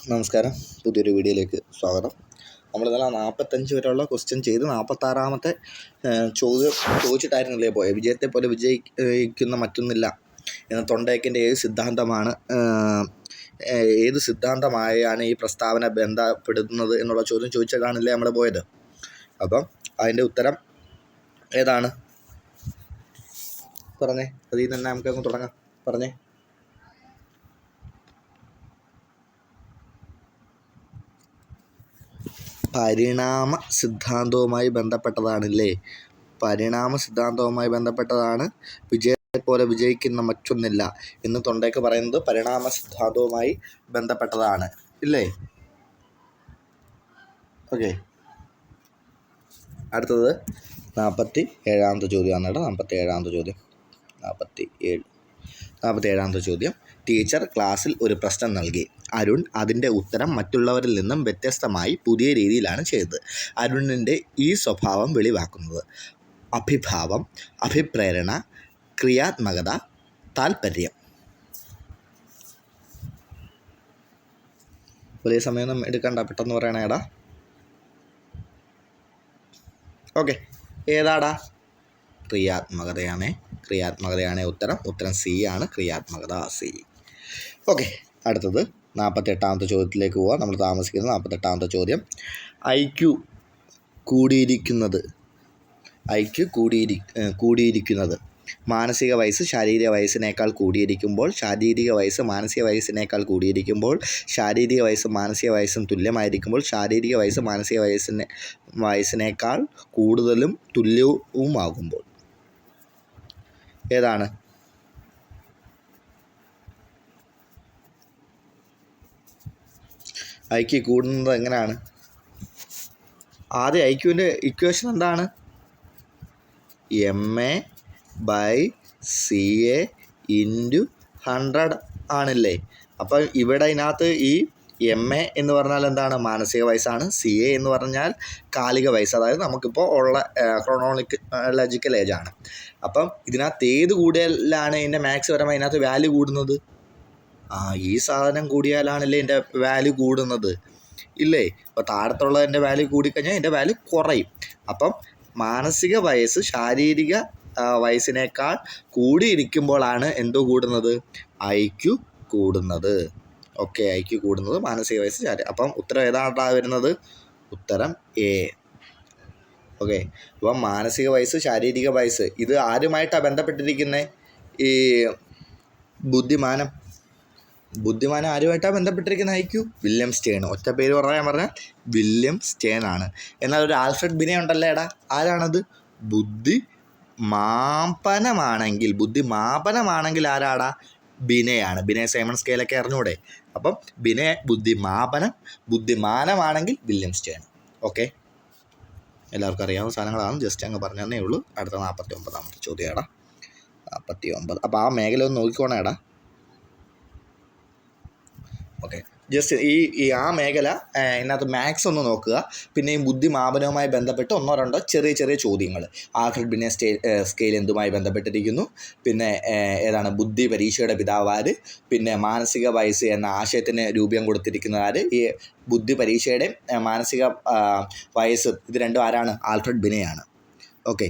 നമസ്കാരം, പുതിയൊരു വീഡിയോയിലേക്ക് സ്വാഗതം. നമ്മളിന്നലെ 45 വരെയുള്ള ക്വസ്റ്റ്യൻ ചെയ്ത് 46ാമത്തെ ചോദ്യം ചോദിച്ചിട്ടായിരുന്നില്ലേ പോയത്. വിജയത്തെ പോലെ വിജയിക്കുന്ന മറ്റൊന്നില്ല എന്ന തൊണ്ടേക്കിൻ്റെ ഏത് സിദ്ധാന്തമായാണ് ഈ പ്രസ്താവന ബന്ധപ്പെടുന്നത് എന്നുള്ള ചോദ്യം ചോദിച്ചിട്ടാണല്ലേ നമ്മൾ പോയത്. അപ്പം അതിൻ്റെ ഉത്തരം ഏതാണ്? പറഞ്ഞേ, അതിൽ തന്നെ നമുക്കങ്ങ് തുടങ്ങാം. പറഞ്ഞേ. പരിണാമ സിദ്ധാന്തവുമായി ബന്ധപ്പെട്ടതാണല്ലേ. പരിണാമ സിദ്ധാന്തവുമായി ബന്ധപ്പെട്ടതാണ്. വിജയത്തെ പോലെ വിജയിക്കുന്ന മറ്റൊന്നില്ല എന്ന് തൊണ്ടേക്ക് പറയുന്നത് പരിണാമ സിദ്ധാന്തവുമായി ബന്ധപ്പെട്ടതാണ് ഇല്ലേ. ഓക്കെ, അടുത്തത് 47ാമത്തെ ചോദ്യമാണ് കേട്ടോ. 47ാമത്തെ ചോദ്യം. ടീച്ചർ ക്ലാസ്സിൽ ഒരു പ്രശ്നം നൽകി. അരുൺ അതിൻ്റെ ഉത്തരം മറ്റുള്ളവരിൽ നിന്നും വ്യത്യസ്തമായി പുതിയ രീതിയിലാണ് ചെയ്തത്. അരുണിൻ്റെ ഈ സ്വഭാവം വെളിവാക്കുന്നത് അഭിഭാവം, അഭിപ്രേരണ, ക്രിയാത്മകത, താൽപ്പര്യം. വലിയ സമയമൊന്നും എടുക്കണ്ട, പെട്ടെന്ന് പറയണേടാ. ഓക്കെ, ഏതാടാ? ക്രിയാത്മകതയാണ് ഉത്തരം സി ആണ്. ക്രിയാത്മകത സി. ഓക്കെ, അടുത്തത് 48ാമത്തെ ചോദ്യത്തിലേക്ക് പോവാം. നമ്മൾ താമസിക്കുന്നത് 48ാമത്തെ ചോദ്യം. IQ കൂടിയിരിക്കുന്നത് മാനസിക വയസ്സ് ശാരീരിക വയസ്സിനേക്കാൾ കൂടിയിരിക്കുമ്പോൾ, ശാരീരിക വയസ്സ് മാനസിക വയസ്സിനേക്കാൾ കൂടിയിരിക്കുമ്പോൾ, ശാരീരിക വയസ്സ് മാനസിക വയസ്സും തുല്യമായിരിക്കുമ്പോൾ, ശാരീരിക വയസ്സ് മാനസിക വയസ്സിനേക്കാൾ കൂടുതലും തുല്യവുമാകുമ്പോൾ. ഏതാണ്? IQ കൂടുന്നത് എങ്ങനെയാണ്? ആദ്യം IQവിൻ്റെ ഇക്വേഷൻ എന്താണ്? MA/CA × 100 ആണല്ലേ. അപ്പം ഇവിടെ ഇതിനകത്ത് ഈ MA എന്ന് പറഞ്ഞാൽ എന്താണ്? മാനസിക വയസ്സാണ്. CA എന്ന് പറഞ്ഞാൽ കാലിക വയസ്സ്, അതായത് നമുക്കിപ്പോൾ ഉള്ള ക്രോണോളജിക്കൽ ഏജാണ്. അപ്പം ഇതിനകത്ത് ഏത് കൂടിയാലാണ് ഇതിൻ്റെ മാത്സ് പരമായി ഇതിനകത്ത് വാല്യൂ കൂടുന്നത്? ഈ സാധനം കൂടിയാലാണല്ലേ എൻ്റെ വാല്യൂ കൂടുന്നത് ഇല്ലേ. അപ്പോൾ താഴത്തുള്ളതിൻ്റെ വാല്യൂ കൂടിക്കഴിഞ്ഞാൽ എൻ്റെ വാല്യൂ കുറയും. അപ്പം മാനസിക വയസ്സ് ശാരീരിക വയസ്സിനേക്കാൾ കൂടിയിരിക്കുമ്പോഴാണ് എന്തോ കൂടുന്നത്? IQ കൂടുന്നത്. ഓക്കെ, IQ കൂടുന്നത് മാനസിക വയസ്സ്. അപ്പം ഉത്തരം ഏതാണ് വരുന്നത്? ഉത്തരം A. ഓക്കെ, അപ്പം മാനസിക വയസ്സ് ശാരീരിക വയസ്സ് ഇത് ആരുമായിട്ടാണ് ബന്ധപ്പെട്ടിരിക്കുന്നത്? ഈ ബുദ്ധിമാനം ആരുമായിട്ടാണ് ബന്ധപ്പെട്ടിരിക്കുന്നത്? IQ William Stern. ഒറ്റ പേര് പറഞ്ഞാൽ വില്യം സ്റ്റേൺ ആണ്. എന്നാൽ ഒരു ആൽഫ്രഡ് ബിനെ ഉണ്ടല്ലേ എടാ, ആരാണത്? ബുദ്ധിമാപനമാണെങ്കിൽ ആരാടാ? ബിനെയാണ്. ബിനെ സൈമൺ സ്കെയിലൊക്കെ അറിഞ്ഞൂടെ. അപ്പം ബിനെ ബുദ്ധിമാനമാണെങ്കിൽ വില്യം സ്റ്റേൺ. ഓക്കെ, എല്ലാവർക്കും അറിയാവുന്ന സാധനങ്ങളാണ്, ജസ്റ്റ് അങ്ങ് പറഞ്ഞതേ ഉള്ളൂ. അടുത്ത 49ാമത്തെ ചോദ്യം ഏടാ. 49. അപ്പോൾ ആ മേഖല ഒന്ന് നോക്കിക്കോണേടാ. ഓക്കെ, ജസ്റ്റ് ആ മേഖല ഇതിനകത്ത് മാത്സ് ഒന്ന് നോക്കുക. പിന്നെ ഈ ബുദ്ധിമാപനവുമായി ബന്ധപ്പെട്ട് ഒന്നോ രണ്ടോ ചെറിയ ചോദ്യങ്ങൾ. ആൽഫ്രഡ് ബിനെ സ്കെയിൽ എന്തുമായി ബന്ധപ്പെട്ടിരിക്കുന്നു? പിന്നെ ഏതാണ് ബുദ്ധി പരീക്ഷയുടെ പിതാവാര്? പിന്നെ മാനസിക വയസ്സ് എന്ന ആശയത്തിന് രൂപം കൊടുത്തിരിക്കുന്നത് ആര്? ഈ ബുദ്ധി പരീക്ഷയുടെയും മാനസിക വയസ്സ് ഇത് രണ്ടും ആരാണ്? ആൽഫ്രഡ് ബിനെയാണ്. ഓക്കെ,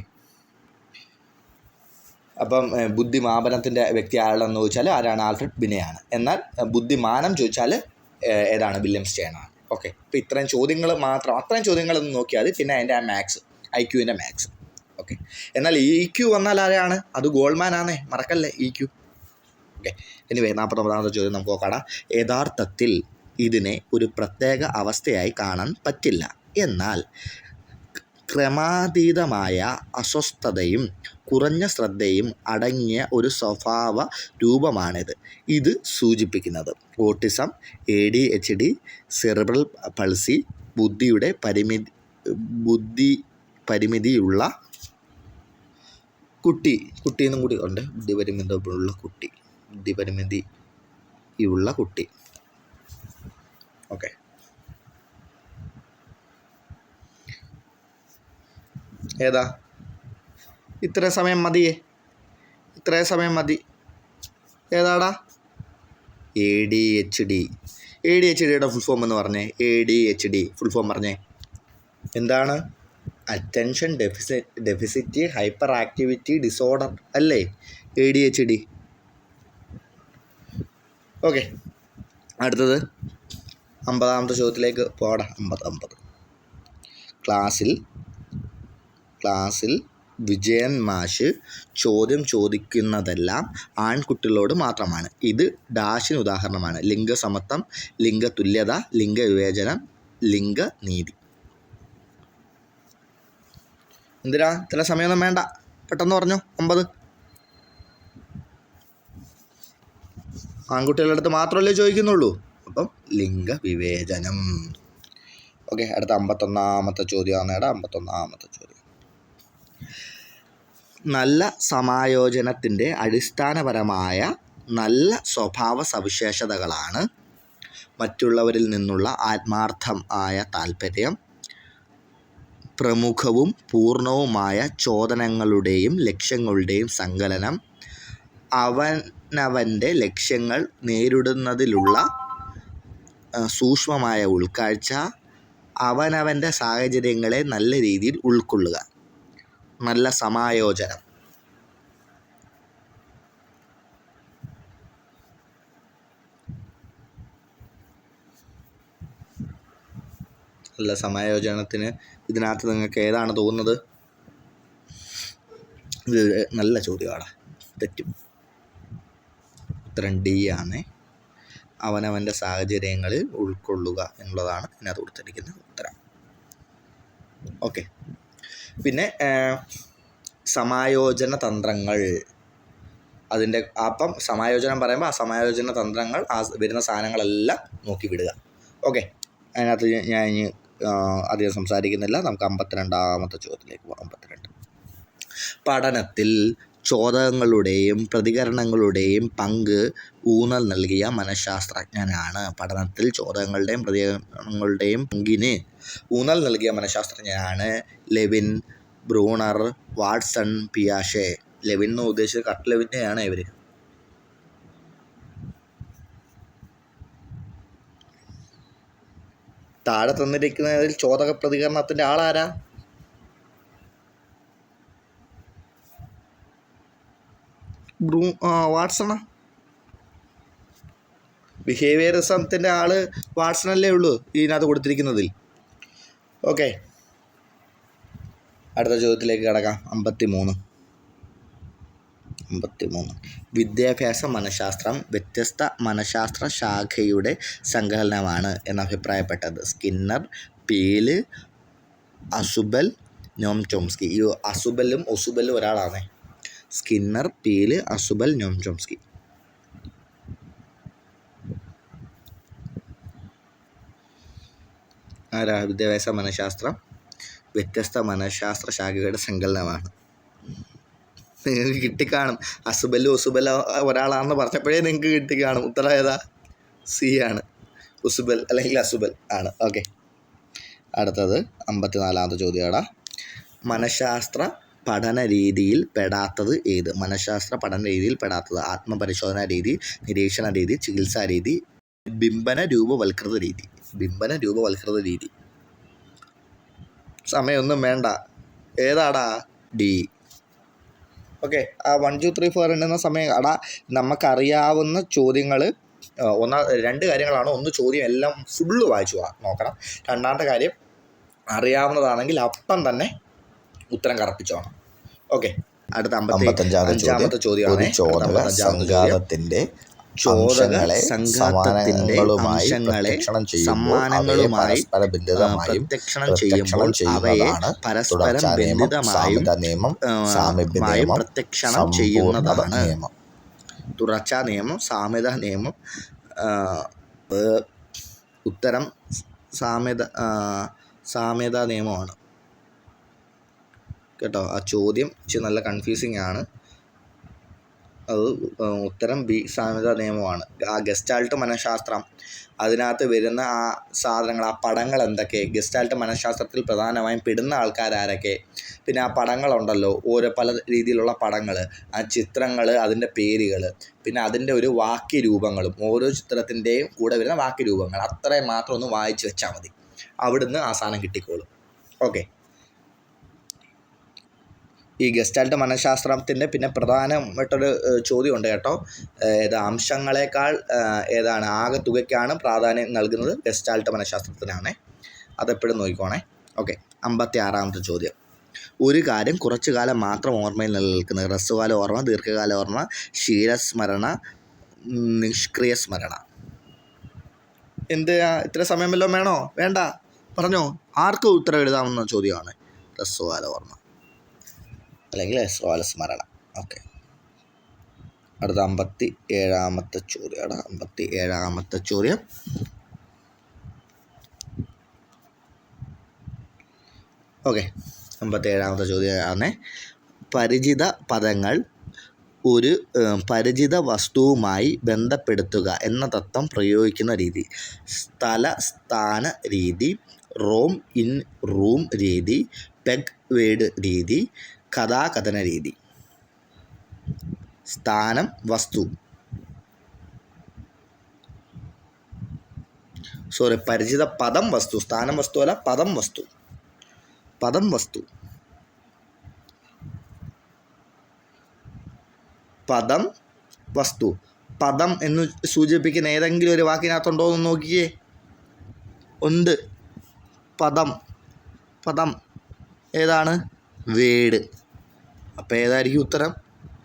അപ്പം ബുദ്ധിമാപനത്തിൻ്റെ വ്യക്തി ആരാണെന്ന് ചോദിച്ചാൽ ആരാണ്? ആൽഫ്രഡ് ബിനെയാണ്. എന്നാൽ ബുദ്ധിമാനം ചോദിച്ചാൽ ഏതാണ്? വില്യം സ്റ്റേൺ ആണ്. ഓക്കെ, അപ്പോൾ അത്രയും ചോദ്യങ്ങളൊന്ന് നോക്കിയാൽ പിന്നെ അതിൻ്റെ മാത്സ്, IQവിൻ്റെ മാത്സ്. ഓക്കെ, എന്നാൽ EQ വന്നാൽ ആരാണ്? അത് ഗോൾമാൻ ആണേ, മറക്കല്ലേ EQ. ഓക്കെ, എനിവേ 49ാമത്തെ ചോദ്യം നമുക്ക് നോക്കാം. യഥാർത്ഥത്തിൽ ഇതിനെ ഒരു പ്രത്യേക അവസ്ഥയായി കാണാൻ പറ്റില്ല, എന്നാൽ ക്രമാതീതമായ അസ്വസ്ഥതയും കുറഞ്ഞ ശ്രദ്ധയും അടങ്ങിയ ഒരു സ്വഭാവ രൂപമാണിത്. ഇത് സൂചിപ്പിക്കുന്നത് ഓട്ടിസം, ADHD, സെറിബ്രൽ പൾസി, ബുദ്ധി പരിമിതിയുള്ള കുട്ടിയെന്നും കൂടി ഉണ്ട്. ബുദ്ധിപരിമിതിയുള്ള കുട്ടി. ഓക്കെ, ഏതാ? ഇത്രയും സമയം മതി. ഏതാടാ? ADHD. ADHDയുടെ ഫുൾ ഫോം എന്ന് പറഞ്ഞേ. ADHD ഫുൾ ഫോം പറഞ്ഞേ. എന്താണ്? Attention deficit hyper activity disorder അല്ലേ ADHD. ഓക്കെ, അടുത്തത് 50ാമത്തെ ചോദ്യത്തിലേക്ക് പോടാ. 50 ക്ലാസ്സിൽ വിജയൻ മാഷ് ചോദ്യം ചോദിക്കുന്നതെല്ലാം ആൺകുട്ടികളോട് മാത്രമാണ്. ഇത് ഡാഷിന് ഉദാഹരണമാണ്. ലിംഗസമത്വം, ലിംഗതുല്യത, ലിംഗവിവേചനം, ലിംഗനീതി. എന്തിനാ ഇത്ര സമയമൊന്നും വേണ്ട, പെട്ടെന്ന് പറഞ്ഞോ. 50 ആൺകുട്ടികളുടെ അടുത്ത് മാത്രമല്ലേ ചോദിക്കുന്നുള്ളൂ. അപ്പം ലിംഗവിവേചനം. ഓക്കെ, അടുത്ത 51ാമത്തെ ചോദ്യമാണ്. 51ാമത്തെ ചോദ്യം. നല്ല സമായോജനത്തിൻ്റെ അടിസ്ഥാനപരമായ നല്ല സ്വഭാവ സവിശേഷതകളാണ് മറ്റുള്ളവരിൽ നിന്നുള്ള ആത്മാർത്ഥമായ താൽപ്പര്യം, പ്രമുഖവും പൂർണ്ണവുമായ ചോദനങ്ങളുടെയും ലക്ഷ്യങ്ങളുടെയും സങ്കലനം, അവനവൻ്റെ ലക്ഷ്യങ്ങൾ നേരിടുന്നതിലുള്ള സൂക്ഷ്മമായ ഉൾക്കാഴ്ച, അവനവൻ്റെ സാഹചര്യങ്ങളെ നല്ല രീതിയിൽ ഉൾക്കൊള്ളുക. നല്ല സമായോജനം. നല്ല സമായോജനത്തിന് ഇതിനകത്ത് നിങ്ങൾക്ക് ഏതാണ് തോന്നുന്നത്? ഇത് നല്ല ചോദ്യമാണ്, തെറ്റും. ഉത്തരം D ആണ്. അവനവൻ്റെ സാഹചര്യങ്ങളിൽ ഉൾക്കൊള്ളുക എന്നുള്ളതാണ് ഇതിനകത്ത് കൊടുത്തിരിക്കുന്ന ഉത്തരം. ഓക്കെ, പിന്നെ സമായോജന തന്ത്രങ്ങൾ. അതിൻ്റെ അപ്പം സമായോജനം പറയുമ്പോൾ ആ സമായോജന തന്ത്രങ്ങൾ, ആ വരുന്ന സാധനങ്ങളെല്ലാം നോക്കി വിടുക. ഓക്കെ, അതിനകത്ത് ഞാൻ ഇനി അധികം സംസാരിക്കുന്നില്ല. നമുക്ക് 52ാമത്തെ ചോദ്യത്തിലേക്ക് പോകാം. 52. പഠനത്തിൽ ചോദകങ്ങളുടെയും പ്രതികരണങ്ങളുടെയും പങ്ക് ഊന്നൽ നൽകിയ മനഃശാസ്ത്രജ്ഞനാണ്. പഠനത്തിൽ ചോദകങ്ങളുടെയും പ്രതികരണങ്ങളുടെയും പങ്കിന് ഊന്നൽ നൽകിയ മനഃശാസ്ത്രജ്ഞനാണ് ലെവിൻ, ബ്രൂണർ, വാട്സൺ, പിയാഷെ. ലെവിൻ എന്ന് ഉദ്ദേശിച്ചത് കട്ട് ലെവിനെയാണ് ഇവർ. താഴെ തന്നിരിക്കുന്നതിൽ ചോദക പ്രതികരണത്തിൻ്റെ ആളാരാ? വാട്സണാ. ബിഹേവിയറിസത്തിൻ്റെ ആള് വാട്സണല്ലേ ഉള്ളൂ ഇതിനകത്ത് കൊടുത്തിരിക്കുന്നതിൽ. ഓക്കെ, അടുത്ത ചോദ്യത്തിലേക്ക് കിടക്കാം. 53. വിദ്യാഭ്യാസ മനഃശാസ്ത്രം വ്യത്യസ്ത മനഃശാസ്ത്ര ശാഖയുടെ സങ്കലനമാണ് എന്നഭിപ്രായപ്പെട്ടത് Skinner, Peel, Ausubel, Noam Chomsky. ഈ അസുബലും ഒസുബലും ഒരാളാണ്. Skinner, Peel, Ausubel, Noam Chomsky. ആരാ? വിദ്യാഭ്യാസ മനഃശാസ്ത്രം വ്യത്യസ്ത മനഃശാസ്ത്ര ശാഖയുടെ സങ്കലനമാണ്. നിങ്ങൾക്ക് കിട്ടിക്കാണും. അസുബലും ഒസുബലും ഒരാളാണെന്ന് പറഞ്ഞപ്പോഴേ നിങ്ങൾക്ക് കിട്ടിക്കാണും. ഉത്തരം ഏതാ? C ആണ്. ഉസുബൽ അല്ലെങ്കിൽ അസുബൽ ആണ്. ഓക്കെ, അടുത്തത് 54ാമത്തെ ചോദ്യമാണ്. മനഃശാസ്ത്ര പഠന രീതിയിൽ പെടാത്തത് ഏത്? മനഃശാസ്ത്ര പഠന രീതിയിൽ പെടാത്തത് ആത്മപരിശോധന രീതി, നിരീക്ഷണ രീതി, ചികിത്സാ രീതി, ബിംബന രൂപവൽകൃത രീതി. സമയമൊന്നും വേണ്ട. ഏതാടാ? D. ഓക്കെ, ആ 1 2 3 4 എണ്ണുന്ന സമയം അടാ. നമുക്കറിയാവുന്ന ചോദ്യങ്ങൾ 2 കാര്യങ്ങളാണ്. ഒന്ന്, ചോദ്യം എല്ലാം ഫുള്ള് വായിച്ചു നോക്കണം. രണ്ടാമത്തെ കാര്യം, അറിയാവുന്നതാണെങ്കിൽ അപ്പം തന്നെ ഉത്തരം കറപ്പിച്ചോണം. ഓക്കെ, അടുത്ത 55ാമത്തെ ചോദ്യമാണ്. സംഘാതത്തിൻ്റെ അംശങ്ങളെ സമ്മാനങ്ങളുമായി പ്രത്യക്ഷണം ചെയ്യുമ്പോൾ അവയെ പരസ്പരം ബന്ധിതമായും പ്രത്യക്ഷണം ചെയ്യുന്നതാണ്. തുടർച്ചാ നിയമം, സാമ്യത നിയമം. ഉത്തരം സാമ്യതാ നിയമമാണ് കേട്ടോ. ആ ചോദ്യം ഇച്ചിരി നല്ല കൺഫ്യൂസിങ് ആണ്. അത് ഉത്തരം ബി സാമ്യത നിയമമാണ്. ആ ഗസ്റ്റാൾട്ട് മനഃശാസ്ത്രം, അതിനകത്ത് വരുന്ന ആ സാധനങ്ങൾ, ആ പടങ്ങൾ എന്തൊക്കെ, ഗസ്റ്റാൾട്ട് മനഃശാസ്ത്രത്തിൽ പ്രധാനമായും പെടുന്ന ആൾക്കാരൊക്കെ, പിന്നെ ആ പടങ്ങളുണ്ടല്ലോ, ഓരോ പല രീതിയിലുള്ള പടങ്ങൾ, ആ ചിത്രങ്ങൾ, അതിൻ്റെ പേരുകൾ, പിന്നെ അതിൻ്റെ ഒരു വാക്യരൂപങ്ങളും, ഓരോ ചിത്രത്തിൻ്റെയും കൂടെ വരുന്ന വാക്യരൂപങ്ങൾ, അത്രയും മാത്രം ഒന്ന് വായിച്ച് വെച്ചാൽ മതി. അവിടുന്ന് ആ സാധനം കിട്ടിക്കോളും. ഓക്കെ. ഈ ഗസ്റ്റാൾട്ട് മനഃശാസ്ത്രത്തിൻ്റെ പിന്നെ പ്രധാനമായിട്ടൊരു ചോദ്യമുണ്ട് കേട്ടോ. അംശങ്ങളെക്കാൾ ആകെത്തുകയ്ക്കാണ് പ്രാധാന്യം നൽകുന്നത് ഗസ്റ്റാൾട്ട് മനഃശാസ്ത്രത്തിനാണ്. അതെപ്പോഴും നോക്കിക്കോണേ. ഓക്കെ. 56ാമത്തെ ചോദ്യം. ഒരു കാര്യം കുറച്ചു കാലം മാത്രം ഓർമ്മയിൽ നിലനിൽക്കുന്നത്. ഹ്രസ്വകാല ഓർമ്മ, ദീർഘകാല ഓർമ്മ, ശീലസ്മരണ, നിഷ്ക്രിയ സ്മരണ. ഇത്ര സമയം വല്ലതും വേണോ? വേണ്ട, പറഞ്ഞോ. ആർക്കും ഉത്തരം എഴുതാവുന്ന ചോദ്യമാണ്. ഹ്രസ്വകാല ഓർമ്മ അല്ലെങ്കിൽ ഹ്രസ്വകാല സ്മരണ. ഓക്കെ. അടുത്ത 57ാമത്തെ ചോദ്യമാണ്. 57ാമത്തെ ചോദ്യം. ഓക്കെ. 57ാമത്തെ ചോദ്യമാണ്. പരിചിത പദങ്ങൾ ഒരു പരിചിത വസ്തുവുമായി ബന്ധപ്പെടുത്തുക എന്ന തത്വം പ്രയോഗിക്കുന്ന രീതി. സ്ഥല സ്ഥാന രീതി, റോം ഇൻ റൂം രീതി, പെഗ് വേഡ് രീതി, കഥാകഥന രീതി. സ്ഥാനം വസ്തു, പരിചിത പദം വസ്തു, സ്ഥാനം വസ്തു അല്ല, പദം വസ്തു. പദം വസ്തു, പദം വസ്തു. പദം എന്ന് സൂചിപ്പിക്കുന്ന ഏതെങ്കിലും ഒരു വാക്കിനകത്തുണ്ടോ എന്ന് നോക്കിയേ. ഉണ്ട്. പദം. പദം ഏതാണ്? വേഡ്. അപ്പോൾ ഏതായിരിക്കും ഉത്തരം?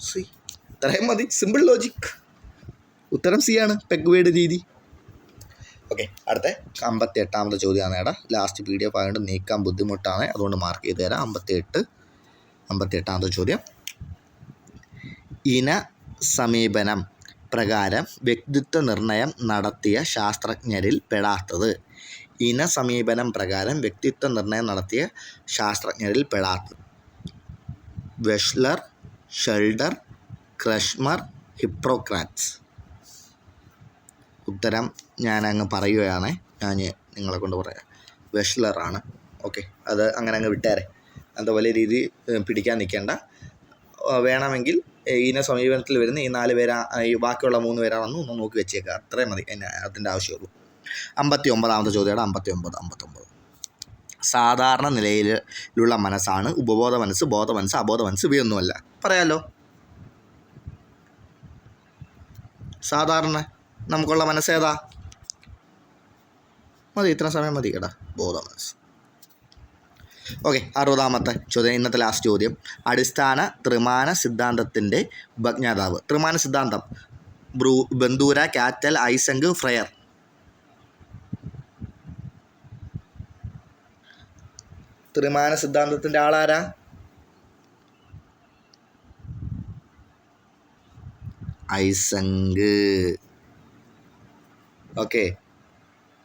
സി. ഇത്രയും മതി. Simple logic. ഉത്തരം സി ആണ്, പെഗ് വേഡ് രീതി. ഓക്കെ. അടുത്ത 58ാമത്തെ ചോദ്യമാണ്. ലാസ്റ്റ് PDF ആയതുകൊണ്ട് നീക്കാൻ ബുദ്ധിമുട്ടാണ്, അതുകൊണ്ട് മാർക്ക് ചെയ്ത് തരാം. 58ാമത്തെ ചോദ്യം. ഇന സമീപനം പ്രകാരം വ്യക്തിത്വ നിർണയം നടത്തിയ ശാസ്ത്രജ്ഞരിൽ പെടാത്തത്. ഇന സമീപനം പ്രകാരം വ്യക്തിത്വ നിർണയം നടത്തിയ ശാസ്ത്രജ്ഞരിൽ പെടാത്തത്. Wechsler, Sheldon, Kretschmer, Hippocrates. ഉത്തരം ഞാൻ അങ്ങ് പറയുകയാണ്. ഞാൻ നിങ്ങളെ കൊണ്ട് പറയാം. വെഷ്ലറാണ്. ഓക്കെ. അത് അങ്ങനെ അങ്ങ് വിട്ടേരെ. അത് വലിയ രീതി പിടിക്കാൻ നിൽക്കേണ്ട. വേണമെങ്കിൽ ഇന സമീപനത്തിൽ വരുന്ന ഈ 4 പേരാ, ഈ ബാക്കിയുള്ള 3 പേരാണെന്ന് ഒന്ന് നോക്കി വെച്ചേക്കുക. അത്രയും മതി. അതിൻ്റെ ആവശ്യമുള്ളൂ. 59ാമത്തെ ചോദ്യമാണ്. 59. സാധാരണ നിലയിലുള്ള മനസ്സാണ് ഉപബോധ മനസ്സ്, ബോധ മനസ്സ്, അബോധ മനസ്സ്. ഇവയൊന്നുമല്ല. പറയാലോ. സാധാരണ നമുക്കുള്ള മനസ്സേതാ? മതി, ഇത്ര സമയം മതി കേട്ടാ. ബോധ മനസ്സ്. ഓക്കെ. 60ാമത്തെ ചോദ്യം, ഇന്നത്തെ ലാസ്റ്റ് ചോദ്യം. അടിസ്ഥാന ത്രിമാന സിദ്ധാന്തത്തിൻ്റെ ഉപജ്ഞാതാവ്. ത്രിമാന സിദ്ധാന്തം ബന്ദൂര, കാറ്റൽ, ഐസങ്ക്, ഫ്രയർ. ത്രിമാന സിദ്ധാന്തത്തിൻ്റെ ആളാരാ? ഐസങ്ക്. ഓക്കെ.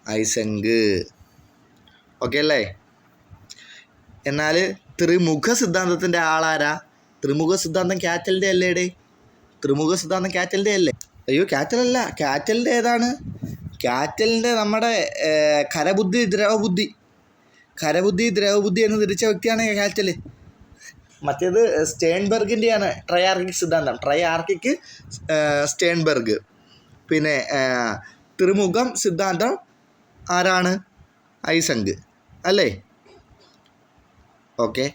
ഐസങ്ക്. ഓക്കെ അല്ലേ? എന്നാൽ ത്രിമുഖ സിദ്ധാന്തത്തിൻ്റെ ആളാരാ? ത്രിമുഖ സിദ്ധാന്തം കാറ്റലിൻ്റെ അല്ലേടേ? ത്രിമുഖ സിദ്ധാന്തം കാറ്റലിൻ്റെ അല്ലേ? അയ്യോ, കാറ്റലല്ല. കാറ്റലിൻ്റെ ഏതാണ്? കാറ്റലിൻ്റെ നമ്മുടെ ഖരബുദ്ധി, ദ്രവബുദ്ധി. ഖരബുദ്ധി, ദ്രവബുദ്ധി എന്ന് തിരിച്ച വ്യക്തിയാണ് കാറ്റൽ. മറ്റേത് സ്റ്റേൺബർഗിൻ്റെയാണ് ട്രയാർക്കിക് സിദ്ധാന്തം. Triarchic Sternberg. പിന്നെ ത്രിമുഖം സിദ്ധാന്തം ആരാണ്? ഐസങ്ക് അല്ലേ? ഓക്കെ.